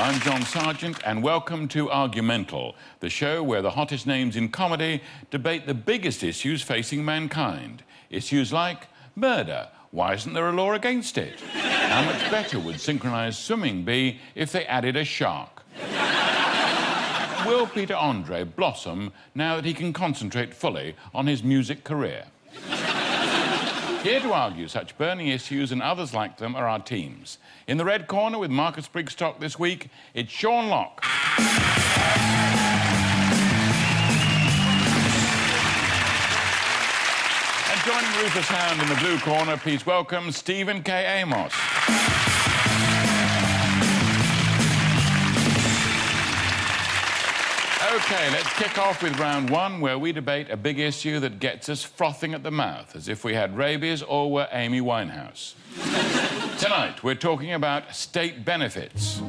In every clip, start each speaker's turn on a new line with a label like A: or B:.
A: I'm John Sargent, and welcome to Argumental, the show where the hottest names in comedy debate the biggest issues facing mankind. Issues like murder. Why isn't there a law against it? How much better would synchronised swimming be if they added a shark? Will Peter Andre blossom now that he can concentrate fully on his music career? Here to argue such burning issues and others like them are our teams. In the red corner with Marcus Brigstock this week, it's Sean Locke. And joining Rufus Hound in the blue corner, please welcome Stephen K. Amos. OK, let's kick off with round one, where we debate a big issue that gets us frothing at the mouth, as if we had rabies or were Amy Winehouse. Tonight, we're talking about state benefits.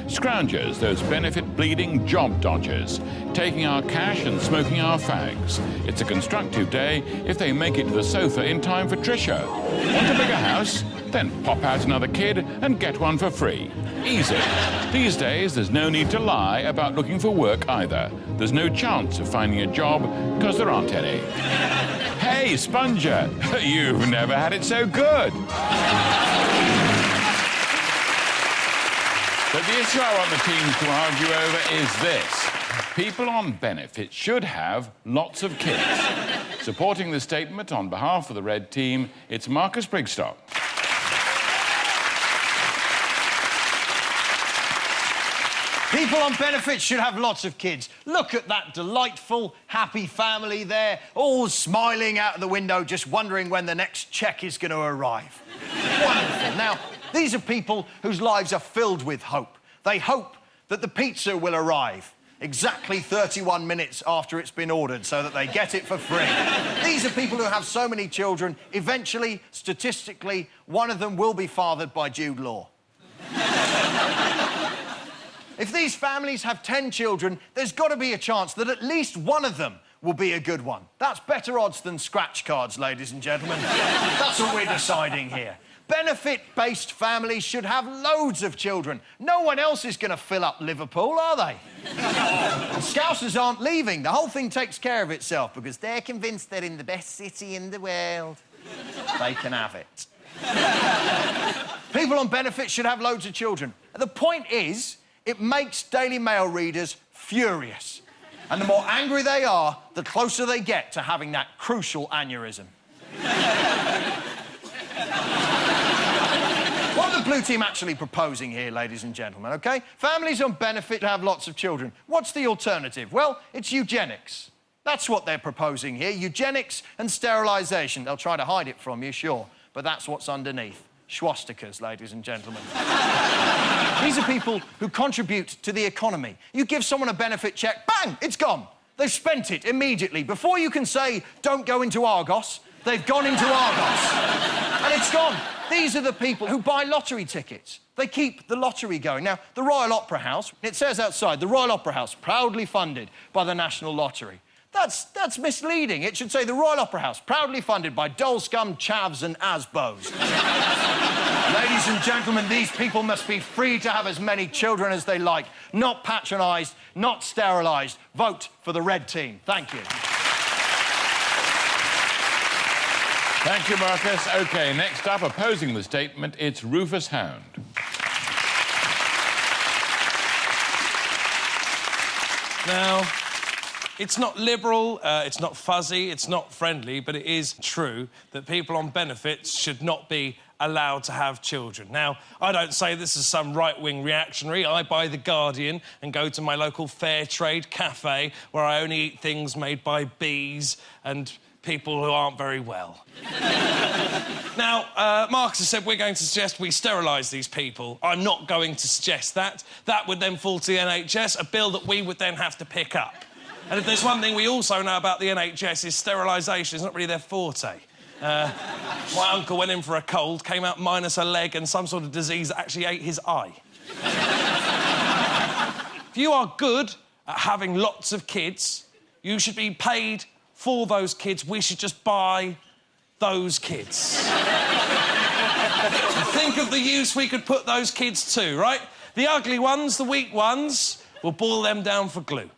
A: Scroungers, those benefit-bleeding job dodgers, taking our cash and smoking our fags. It's a constructive day if they make it to the sofa in time for Trisha. Want a bigger house? Then pop out another kid and get one for free. Easy. These days, there's no need to lie about looking for work either. There's no chance of finding a job because there aren't any. Hey, Sponger, you've never had it so good. But the issue I want the teams to argue over is this. People on benefits should have lots of kids. Supporting the statement on behalf of the red team, it's Marcus Brigstock.
B: People on benefits should have lots of kids. Look at that delightful, happy family there, all smiling out of the window, just wondering when the next cheque is going to arrive. Wonderful. Now, these are people whose lives are filled with hope. They hope that the pizza will arrive exactly 31 minutes after it's been ordered so that they get it for free. These are people who have so many children, eventually, statistically, one of them will be fathered by Jude Law. If these families have 10 children, there's got to be a chance that at least one of them will be a good one. That's better odds than scratch cards, ladies and gentlemen. That's what we're deciding here. Benefit-based families should have loads of children. No one else is going to fill up Liverpool, are they? And Scousers aren't leaving. The whole thing takes care of itself because they're convinced they're in the best city in the world. They can have it. People on benefits should have loads of children. The point is, it makes Daily Mail readers furious. And the more angry they are, the closer they get to having that crucial aneurysm. What are the blue team actually proposing here, ladies and gentlemen, OK? Families on benefit have lots of children. What's the alternative? Well, it's eugenics. That's what they're proposing here, eugenics and sterilisation. They'll try to hide it from you, sure, but that's what's underneath. Schwastikas, ladies and gentlemen. These are people who contribute to the economy. You give someone a benefit cheque, bang, it's gone. They've spent it immediately. Before you can say, don't go into Argos, they've gone into Argos. And it's gone. These are the people who buy lottery tickets. They keep the lottery going. Now, the Royal Opera House, it says outside, the Royal Opera House, proudly funded by the National Lottery. That's misleading. It should say the Royal Opera House, proudly funded by Dole Scum, Chavs and Asbos. Ladies and gentlemen, these people must be free to have as many children as they like, not patronised, not sterilised. Vote for the red team. Thank you.
A: Thank you, Marcus. OK, next up, opposing the statement, it's Rufus Hound.
C: Now, it's not liberal, it's not fuzzy, it's not friendly, but it is true that people on benefits should not be allowed to have children. Now, I don't say this is some right-wing reactionary. I buy The Guardian and go to my local fair trade cafe where I only eat things made by bees and people who aren't very well. Now, Marcus has said we're going to suggest we sterilise these people. I'm not going to suggest that. That would then fall to the NHS, a bill that we would then have to pick up. And if there's one thing we also know about the NHS is sterilisation is not really their forte. My uncle went in for a cold, came out minus a leg and some sort of disease that actually ate his eye. If you are good at having lots of kids, you should be paid for those kids. We should just buy those kids. Think of the use we could put those kids to, right? The ugly ones, the weak ones, we'll boil them down for glue.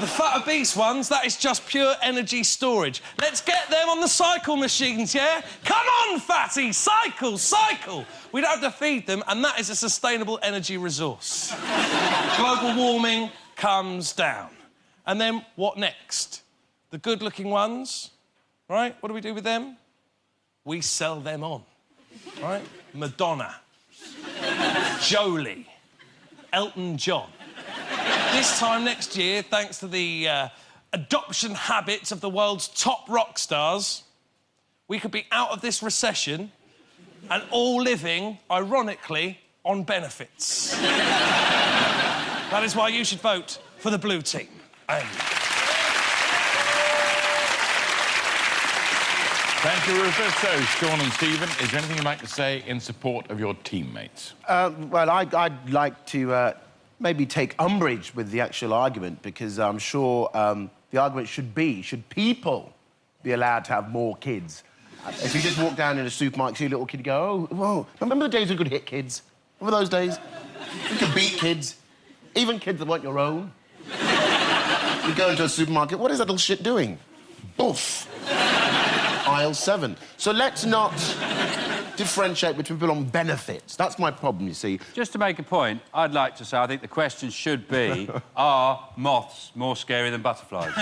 C: The fat obese ones, that is just pure energy storage. Let's get them on the cycle machines, yeah? Come on, fatty, cycle, cycle! We don't have to feed them, and that is a sustainable energy resource. Global warming comes down. And then what next? The good-looking ones, right? What do we do with them? We sell them on, right? Madonna, Jolie, Elton John. This time next year, thanks to the adoption habits of the world's top rock stars, we could be out of this recession and all living, ironically, on benefits. That is why you should vote for the blue team.
A: Thank you, Rufus. So, Sean and Stephen, is there anything you'd like to say in support of your teammates?
D: Well, I'd like to maybe take umbrage with the actual argument, because I'm sure the argument should people be allowed to have more kids? If you just walk down in a supermarket, see a little kid, go, oh, whoa. Remember the days we could hit kids? Remember those days? We could beat kids, even kids that weren't your own. You go into a supermarket, what is that little shit doing? Boof. Aisle 7. So let's not differentiate between people on benefits. That's my problem, you see.
E: Just to make a point, I'd like to say I think the question should be, are moths more scary than butterflies?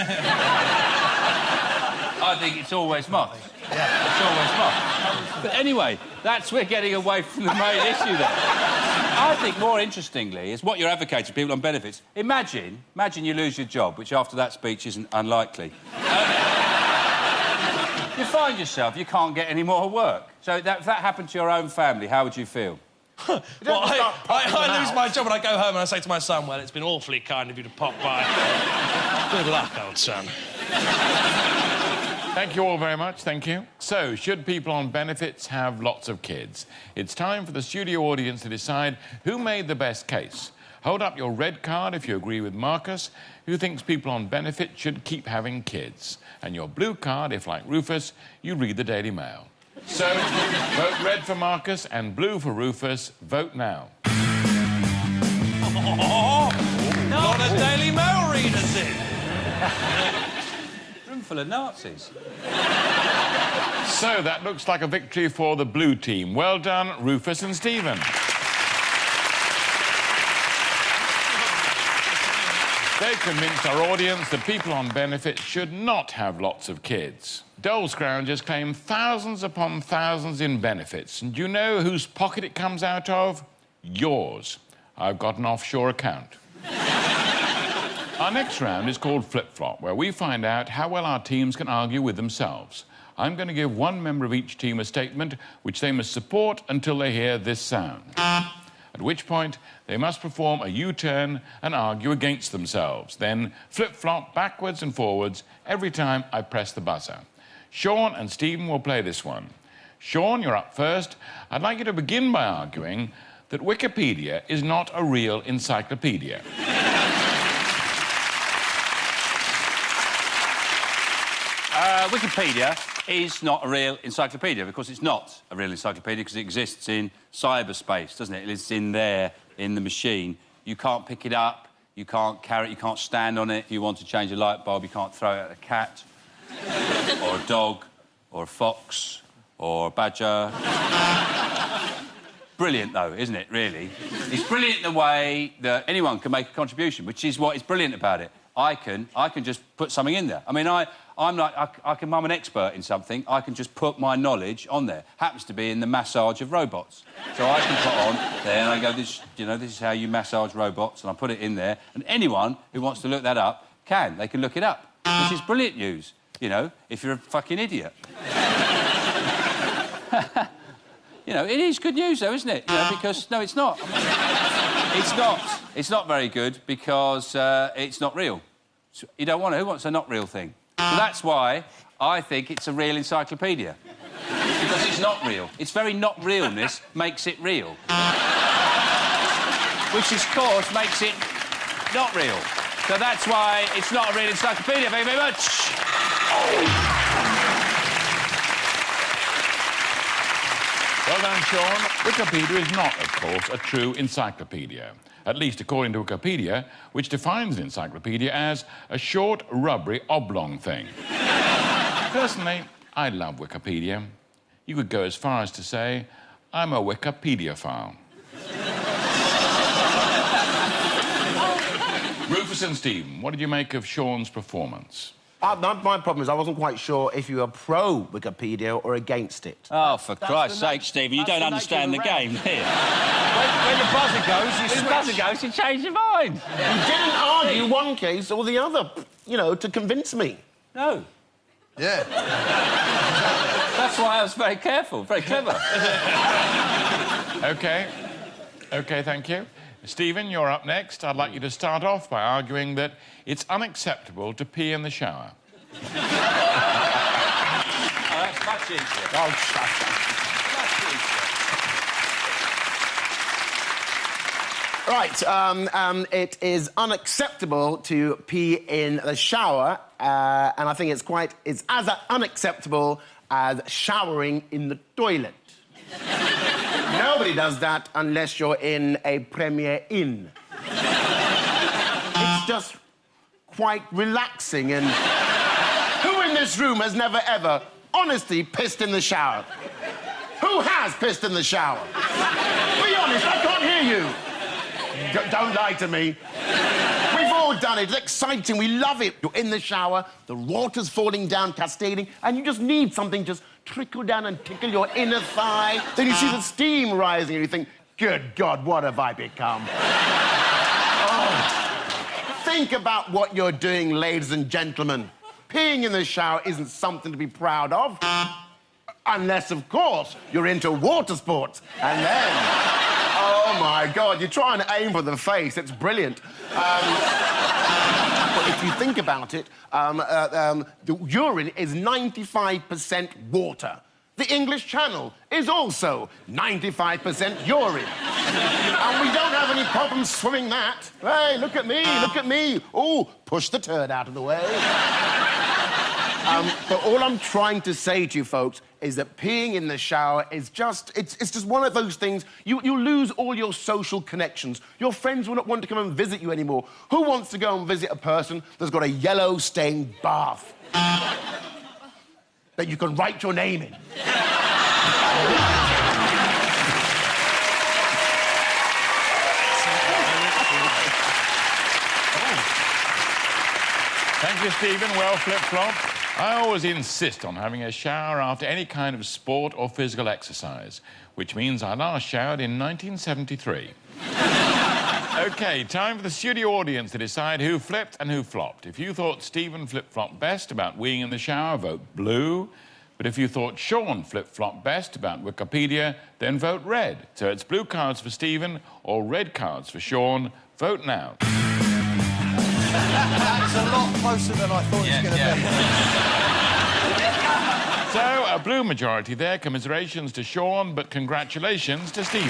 E: I think it's always moths. Yeah. It's always moths. But anyway, we're getting away from the main issue there. I think more interestingly is what you're advocating, people on benefits. Imagine you lose your job, which after that speech isn't unlikely. You find yourself, you can't get any more work. So if that happened to your own family, how would you feel?
C: Well, I lose my job and I go home and I say to my son, well, it's been awfully kind of you to pop by. Good luck, old son.
A: Thank you all very much, thank you. So, should people on benefits have lots of kids? It's time for the studio audience to decide who made the best case. Hold up your red card if you agree with Marcus, who thinks people on benefits should keep having kids. And your blue card if, like Rufus, you read the Daily Mail. So, vote red for Marcus and blue for Rufus. Vote now.
C: Oh, no. Not a Daily Mail readers in.
E: Room full of Nazis.
A: So, that looks like a victory for the blue team. Well done, Rufus and Stephen. They convinced our audience that people on benefits should not have lots of kids. Dole scroungers claim thousands upon thousands in benefits. And do you know whose pocket it comes out of? Yours. I've got an offshore account. Our next round is called Flip Flop, where we find out how well our teams can argue with themselves. I'm going to give one member of each team a statement which they must support until they hear this sound. At which point, they must perform a U-turn and argue against themselves. Then flip-flop backwards and forwards every time I press the buzzer. Sean and Stephen will play this one. Sean, you're up first. I'd like you to begin by arguing that Wikipedia is not a real encyclopedia.
E: Wikipedia is not a real encyclopedia because it's not a real encyclopedia because it exists in cyberspace, doesn't it? It's in there, in the machine. You can't pick it up, you can't carry it, you can't stand on it. If you want to change a light bulb, you can't throw it at a cat, or a dog, or a fox, or a badger. Brilliant, though, isn't it, really? It's brilliant in the way that anyone can make a contribution, which is what is brilliant about it. I can just put something in there. I mean, I'm an expert in something. I can just put my knowledge on there. Happens to be in the massage of robots. So I can put on there and I go, this is how you massage robots, and I put it in there. And anyone who wants to look that up can. They can look it up. Which is brilliant news, you know, if you're a fucking idiot. You know, it is good news, though, isn't it? You know, because... No, it's not. It's not. It's not very good because it's not real. You don't want it. Who wants a not real thing? So that's why I think it's a real encyclopedia. Because it's not real. It's very not realness makes it real. Which, of course, makes it not real. So that's why it's not a real encyclopedia. Thank you very much.
A: Well done, Sean. Wikipedia is not, of course, a true encyclopedia. At least according to Wikipedia, which defines an encyclopedia as a short, rubbery, oblong thing. Personally, I love Wikipedia. You could go as far as to say, I'm a Wikipedia-phile. Rufus and Stephen, what did you make of Sean's performance?
D: My problem is I wasn't quite sure if you were pro-Wikipedia or against it.
E: Oh, for Christ's sake, Stephen, you don't understand the game, do you?
B: When the buzzer goes,
E: you change your mind.
D: You didn't argue one case or the other, you know, to convince me.
E: No.
B: Yeah.
E: That's why I was very careful, very clever.
A: OK. OK, thank you. Stephen, you're up next. I'd like you to start off by arguing that it's unacceptable to pee in the shower.
E: Oh, that's much easier.
D: Oh, shut up. Right, it is unacceptable to pee in the shower, and I think it's as unacceptable as showering in the toilet. Nobody does that unless you're in a Premier Inn. It's just quite relaxing, and who in this room has never ever, honestly, pissed in the shower? Who has pissed in the shower? Be honest, I can't hear you. Don't lie to me. We've all done it. It's exciting. We love it. You're in the shower, the water's falling down, cascading, and you just need something just trickle down and tickle your inner thigh. Then you see the steam rising and you think, good God, what have I become? Oh. Think about what you're doing, ladies and gentlemen. Peeing in the shower isn't something to be proud of. Unless, of course, you're into water sports. And then, oh, my God, you're trying to aim for the face. It's brilliant. But if you think about it, the urine is 95% water. The English Channel is also 95% urine. And we don't have any problems swimming that. Hey, look at me, look at me. Oh, push the turd out of the way. But all I'm trying to say to you folks is that peeing in the shower is just... It's just one of those things... You lose all your social connections. Your friends will not want to come and visit you anymore. Who wants to go and visit a person that's got a yellow-stained bath that you can write your name in?
A: Thank you, Stephen. Well flip-flopped. I always insist on having a shower after any kind of sport or physical exercise, which means I last showered in 1973. OK, time for the studio audience to decide who flipped and who flopped. If you thought Stephen flip-flopped best about weeing in the shower, vote blue. But if you thought Sean flip-flopped best about Wikipedia, then vote red. So it's blue cards for Stephen or red cards for Sean. Vote now.
B: That's a lot closer than I thought it was going to be.
A: So, a blue majority there. Commiserations to Sean, but congratulations to Stephen.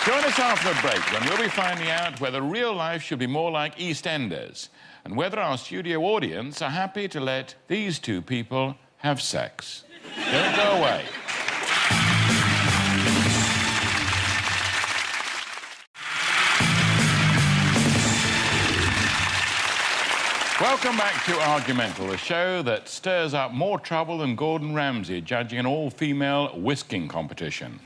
A: Join us after the break when we'll be finding out whether real life should be more like EastEnders and whether our studio audience are happy to let these two people have sex. Don't go away. Welcome back to Argumental, a show that stirs up more trouble than Gordon Ramsay judging an all-female whisking competition.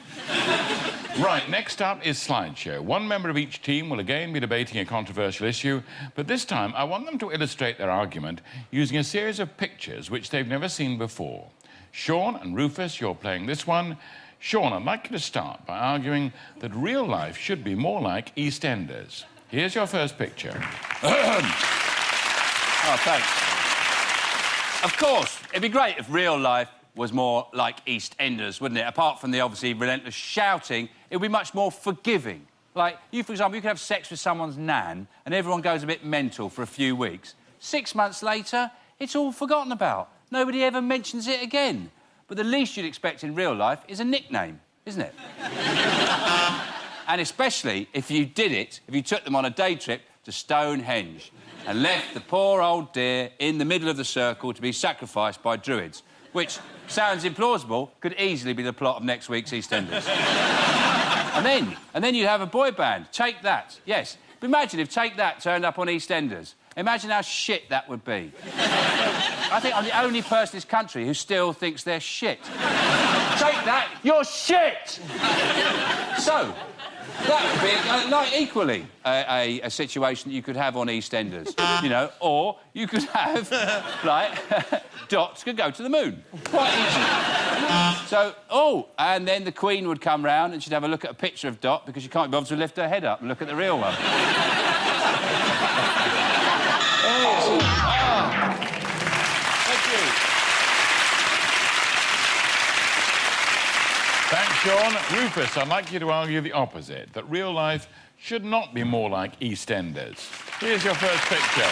A: Right, next up is Slideshow. One member of each team will again be debating a controversial issue, but this time I want them to illustrate their argument using a series of pictures which they've never seen before. Sean and Rufus, you're playing this one. Sean, I'd like you to start by arguing that real life should be more like EastEnders. Here's your first picture.
E: Oh, thanks. Of course, it'd be great if real life was more like EastEnders, wouldn't it? Apart from the obviously relentless shouting, it would be much more forgiving. Like, you, for example, you could have sex with someone's nan and everyone goes a bit mental for a few weeks. 6 months later, it's all forgotten about. Nobody ever mentions it again. But the least you'd expect in real life is a nickname, isn't it? And especially if you did it, if you took them on a day trip to Stonehenge and left the poor old deer in the middle of the circle to be sacrificed by druids. which sounds implausible, could easily be the plot of next week's EastEnders. and then you'd have a boy band. Take That, yes. But imagine if Take That turned up on EastEnders. Imagine how shit that would be. I think I'm the only person in this country who still thinks they're shit. Take That, you're shit! So, that would be like equally a situation that you could have on EastEnders, you know, or you could have, like, Dot could go to the moon. Quite easy. So, and then the Queen would come round and she'd have a look at a picture of Dot because she can't be bothered to lift her head up and look at the real one.
A: Thank you. Thanks, Sean. Rufus, I'd like you to argue the opposite, that real life should not be more like EastEnders. Here's your first picture.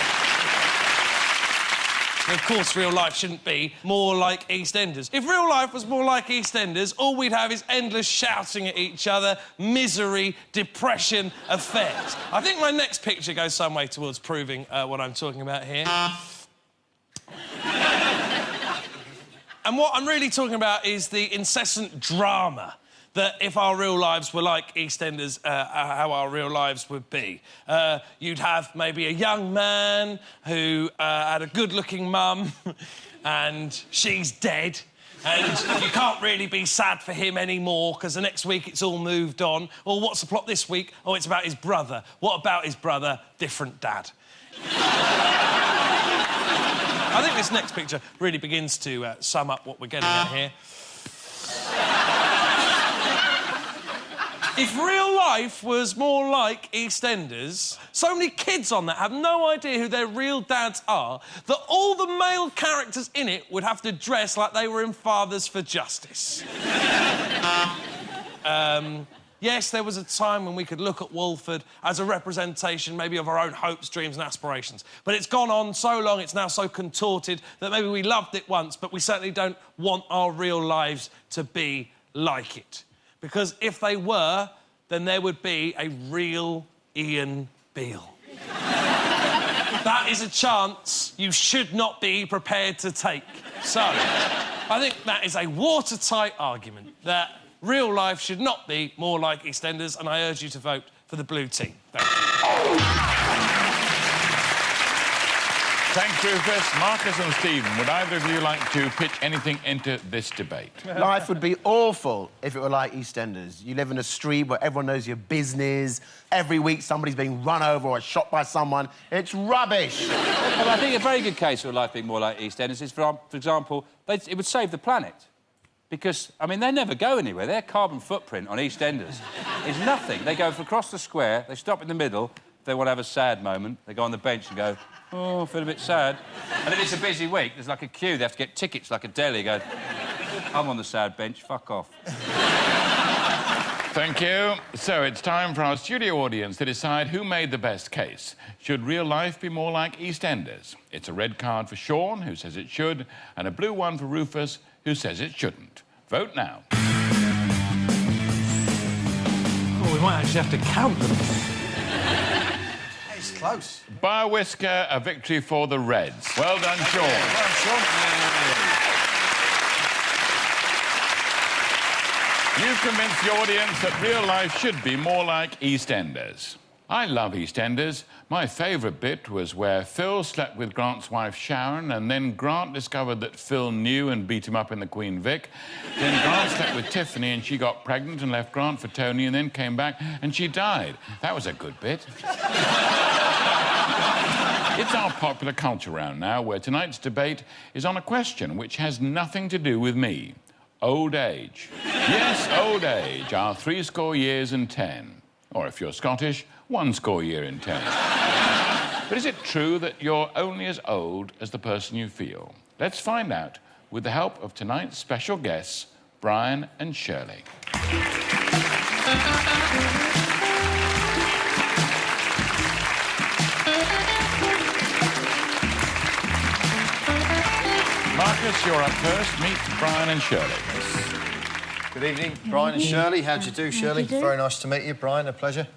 C: Of course, real life shouldn't be more like EastEnders. If real life was more like EastEnders, all we'd have is endless shouting at each other, misery, depression, affairs. I think my next picture goes some way towards proving what I'm talking about here. And what I'm really talking about is the incessant drama that if our real lives were like EastEnders, how our real lives would be. You'd have maybe a young man who had a good-looking mum and she's dead and you can't really be sad for him anymore because the next week it's all moved on. Or what's the plot this week? Oh, it's about his brother. What about his brother? Different dad. I think this next picture really begins to sum up what we're getting at here. If real life was more like EastEnders, so many kids on that have no idea who their real dads are that all the male characters in it would have to dress like they were in Fathers for Justice. Yes, there was a time when we could look at Walford as a representation maybe of our own hopes, dreams and aspirations. But it's gone on so long, it's now so contorted that maybe we loved it once, but we certainly don't want our real lives to be like it. Because if they were, then there would be a real Ian Beale. That is a chance you should not be prepared to take. So, I think that is a watertight argument that real life should not be more like EastEnders, and I urge you to vote for the blue team. Thank you.
A: Thanks, Rufus. Marcus and Stephen, would either of you like to pitch anything into this debate?
D: Life would be awful if it were like EastEnders. You live in a street where everyone knows your business. Every week somebody's being run over or shot by someone. It's rubbish.
E: Well, I think a very good case for life being more like EastEnders is, for example, it would save the planet. Because, I mean, they never go anywhere. Their carbon footprint on EastEnders is nothing. They go across the square, they stop in the middle, if they want to have a sad moment, they go on the bench and go, oh, I feel a bit sad. And if it's a busy week, there's like a queue, they have to get tickets like a deli, going, I'm on the sad bench, fuck off.
A: Thank you. So it's time for our studio audience to decide who made the best case. Should real life be more like EastEnders? It's a red card for Sean, who says it should, and a blue one for Rufus, who says it shouldn't. Vote now.
C: Oh, we might actually have to count them.
B: It's close.
A: By a whisker, a victory for the Reds. Well done, Sean.
B: Well, Sean.
A: You've convinced the audience that real life should be more like EastEnders. I love EastEnders. My favourite bit was where Phil slept with Grant's wife Sharon, and then Grant discovered that Phil knew and beat him up in the Queen Vic. Then Grant slept with Tiffany and she got pregnant and left Grant for Tony and then came back and she died. That was a good bit. It's our popular culture round now, where tonight's debate is on a question which has nothing to do with me. Old age. Yes, old age, our 70 years and 10. Or if you're Scottish, 1 year in 10. But is it true that you're only as old as the person you feel? Let's find out with the help of tonight's special guests, Brian and Shirley. Marcus, you're up first. Meet Brian and Shirley.
B: Good evening, Brian and Shirley. How'd you do, Shirley? Very nice to meet you. Brian, a pleasure.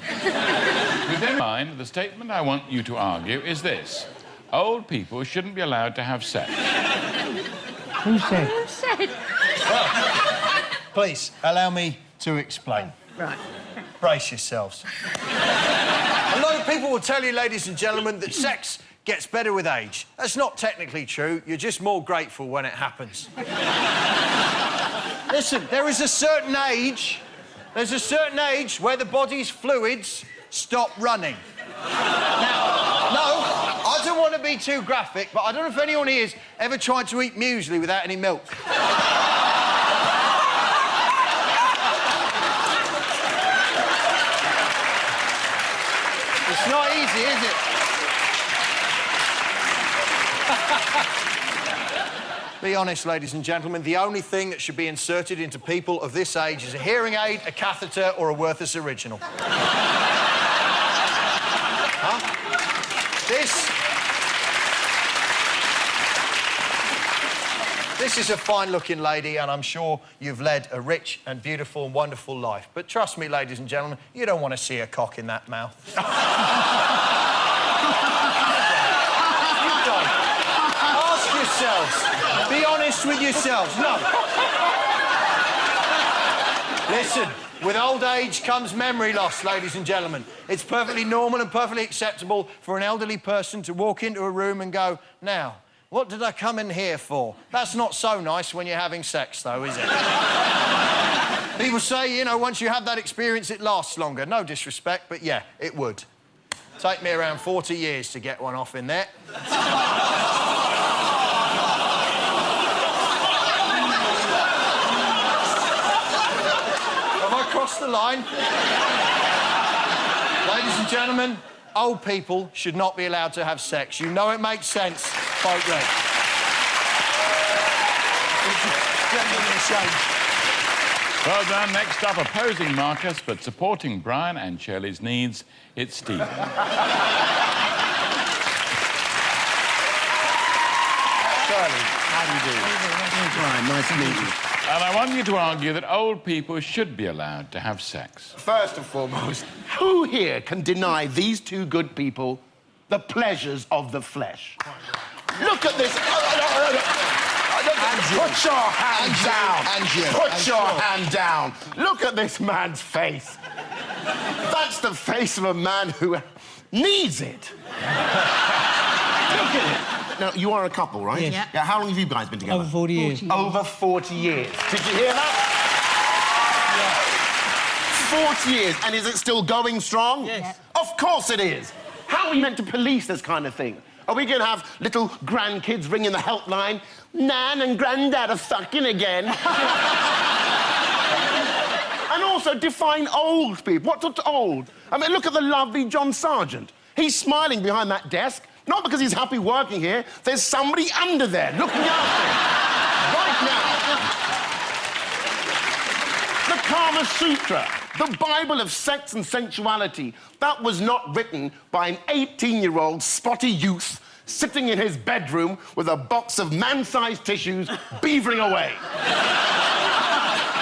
A: With that in mind, the statement I want you to argue is this. Old people shouldn't be allowed to have sex.
F: Who said?
G: Who said?
B: Please, allow me to explain.
G: Right.
B: Brace yourselves. A lot of people will tell you, ladies and gentlemen, that sex gets better with age. That's not technically true. You're just more grateful when it happens. Listen, there is a certain age... There's a certain age where the body's fluids stop running. Now, no, I don't want to be too graphic, but I don't know if anyone here has ever tried to eat muesli without any milk. It's not easy, is it? Be honest, ladies and gentlemen, the only thing that should be inserted into people of this age is a hearing aid, a catheter, or a Worthless original. Huh? This is a fine-looking lady, and I'm sure you've led a rich and beautiful and wonderful life. But trust me, ladies and gentlemen, you don't want to see a cock in that mouth. You don't. Ask yourselves. Be honest with yourselves. No. Listen, with old age comes memory loss, ladies and gentlemen. It's perfectly normal and perfectly acceptable for an elderly person to walk into a room and go, now, what did I come in here for? That's not so nice when you're having sex, though, is it? People say, you know, once you have that experience, it lasts longer. No disrespect, but yeah, it would. Take me around 40 years to get one off in there. Cross the line. Ladies and gentlemen, old people should not be allowed to have sex. You know it makes sense. Vote red.
A: Well done. Next up, opposing Marcus, but supporting Brian and Shirley's needs, it's Stephen.
D: Shirley, how do you do? Brian, nice to meet you.
A: And I want you to argue that old people should be allowed to have sex.
D: First and foremost, who here can deny these two good people the pleasures of the flesh? Look at this. Put your hand down. Put your hand down. Look at this man's face. That's the face of a man who needs it. Look at it. Now, you are a couple, right?
F: Yes.
D: Yeah. How long have you guys been together?
F: Over 40 years.
D: Over 40 years. Did you hear that? Yeah. 40 years. And is it still going strong?
F: Yes.
D: Of course it is. How are we meant to police this kind of thing? Are we going to have little grandkids ringing the helpline? Nan and Grandad are fucking again. And also define old people. What's old? I mean, look at the lovely John Sargent. He's smiling behind that desk. Not because he's happy working here. There's somebody under there looking after him. Right now. The Kama Sutra, the Bible of sex and sensuality, that was not written by an 18-year-old spotty youth sitting in his bedroom with a box of man-sized tissues beavering away.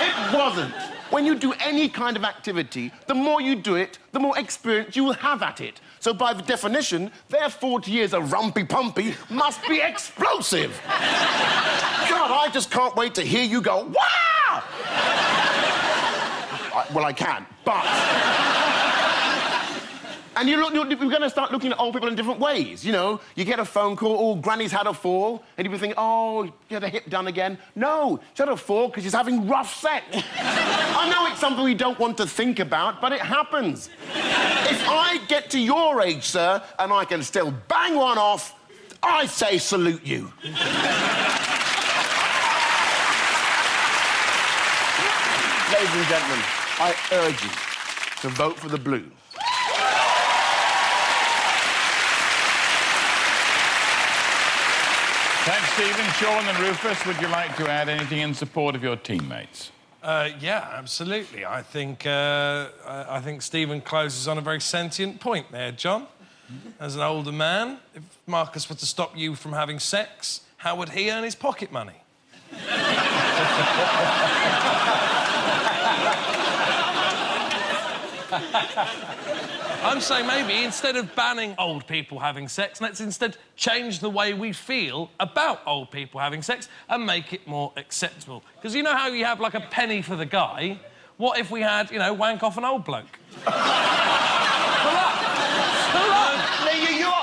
D: It wasn't. When you do any kind of activity, the more you do it, the more experience you will have at it. So by the definition, their 40 years of rumpy-pumpy must be explosive. God, I just can't wait to hear you go, wow! Well, I can, but... And we're going to start looking at old people in different ways, you know? You get a phone call, oh, Granny's had a fall, and you think, oh, you had a hip done again. No, she had a fall because she's having rough sex. I know it's something we don't want to think about, but it happens. If I get to your age, sir, and I can still bang one off, I say salute you. Ladies and gentlemen, I urge you to vote for the blue.
A: Thanks, Stephen. Sean and Rufus, would you like to add anything in support of your teammates?
C: Yeah, absolutely. I think Stephen closes on a very sentient point there, John. As an older man, if Marcus were to stop you from having sex, how would he earn his pocket money? I'm saying maybe instead of banning old people having sex, let's instead change the way we feel about old people having sex and make it more acceptable. Because you know how you have, like, a penny for the guy? What if we had, you know, wank off an old bloke?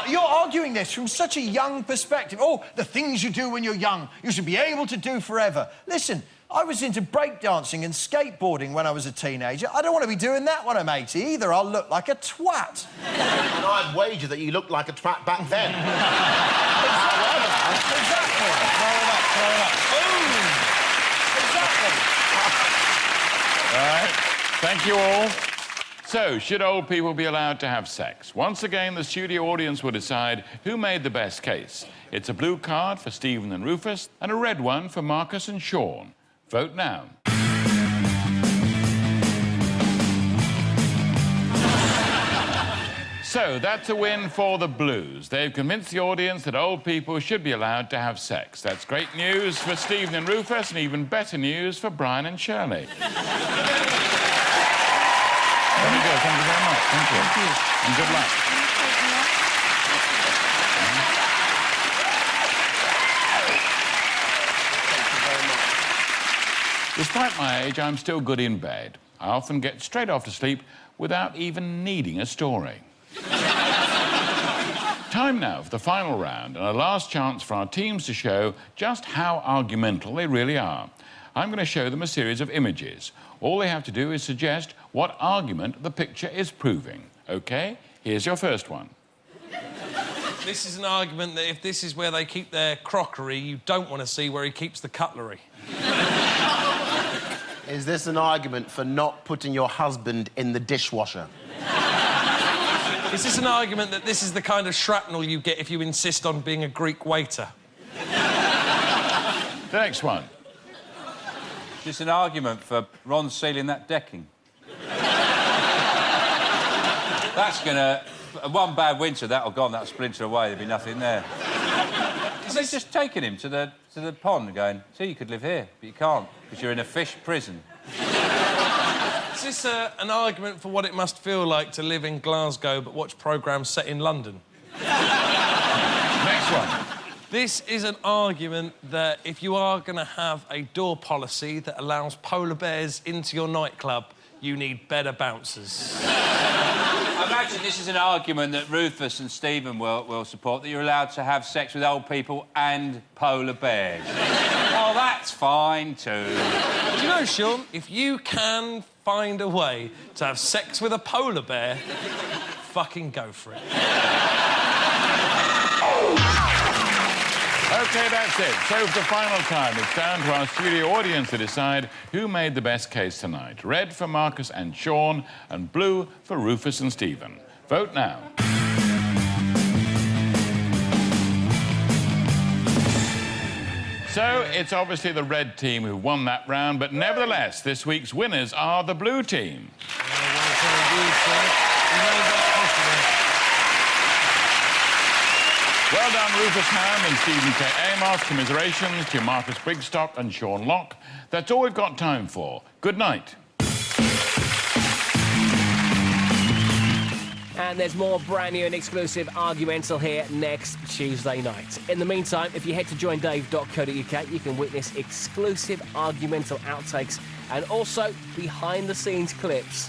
B: You're arguing this from such a young perspective. Oh, the things you do when you're young, you should be able to do forever. Listen, I was into breakdancing and skateboarding when I was a teenager. I don't want to be doing that when I'm 80 either. I'll look like a twat.
D: And I'd wager that you looked like a twat back then.
B: Exactly.
A: All right. Thank you all. So, should old people be allowed to have sex? Once again, the studio audience will decide who made the best case. It's a blue card for Stephen and Rufus and a red one for Marcus and Sean. Vote now. So, that's a win for the Blues. They've convinced the audience that old people should be allowed to have sex. That's great news for Stephen and Rufus and even better news for Brian and Shirley. There we go. Thank you very much. Thank you. And good luck. Despite my age, I'm still good in bed. I often get straight off to sleep without even needing a story. Time now for the final round and a last chance for our teams to show just how argumental they really are. I'm going to show them a series of images. All they have to do is suggest what argument the picture is proving. OK? Here's your first one.
C: This is an argument that if this is where they keep their crockery, you don't want to see where he keeps the cutlery.
D: Is this an argument for not putting your husband in the dishwasher?
C: Is this an argument that this is the kind of shrapnel you get if you insist on being a Greek waiter?
A: The next one.
E: It's an argument for Ron sealing that decking. That's gonna... One bad winter, that'll gone, that'll splinter away, there'll be nothing there. They've just taken him to the pond and going, see, you could live here, but you can't, because you're in a fish prison.
C: Is this an argument for what it must feel like to live in Glasgow but watch programmes set in London?
A: Next one.
C: This is an argument that if you are going to have a door policy that allows polar bears into your nightclub, you need better bouncers.
E: I imagine this is an argument that Rufus and Stephen will support, that you're allowed to have sex with old people and polar bears. Oh, that's fine, too.
C: Do you know, Sean, if you can find a way to have sex with a polar bear, fucking go for it.
A: OK, that's it. So for the final time, it's down to our studio audience to decide who made the best case tonight. Red for Marcus and Sean, and blue for Rufus and Stephen. Vote now. So it's obviously the red team who won that round, but nevertheless, this week's winners are the blue team. Well done, Rufus Ham and Stephen K. Amos. Commiserations to Marcus Brigstock and Sean Locke. That's all we've got time for. Good night.
F: And there's more brand new and exclusive Argumental here next Tuesday night. In the meantime, if you head to joindave.co.uk, you can witness exclusive Argumental outtakes and also behind-the-scenes clips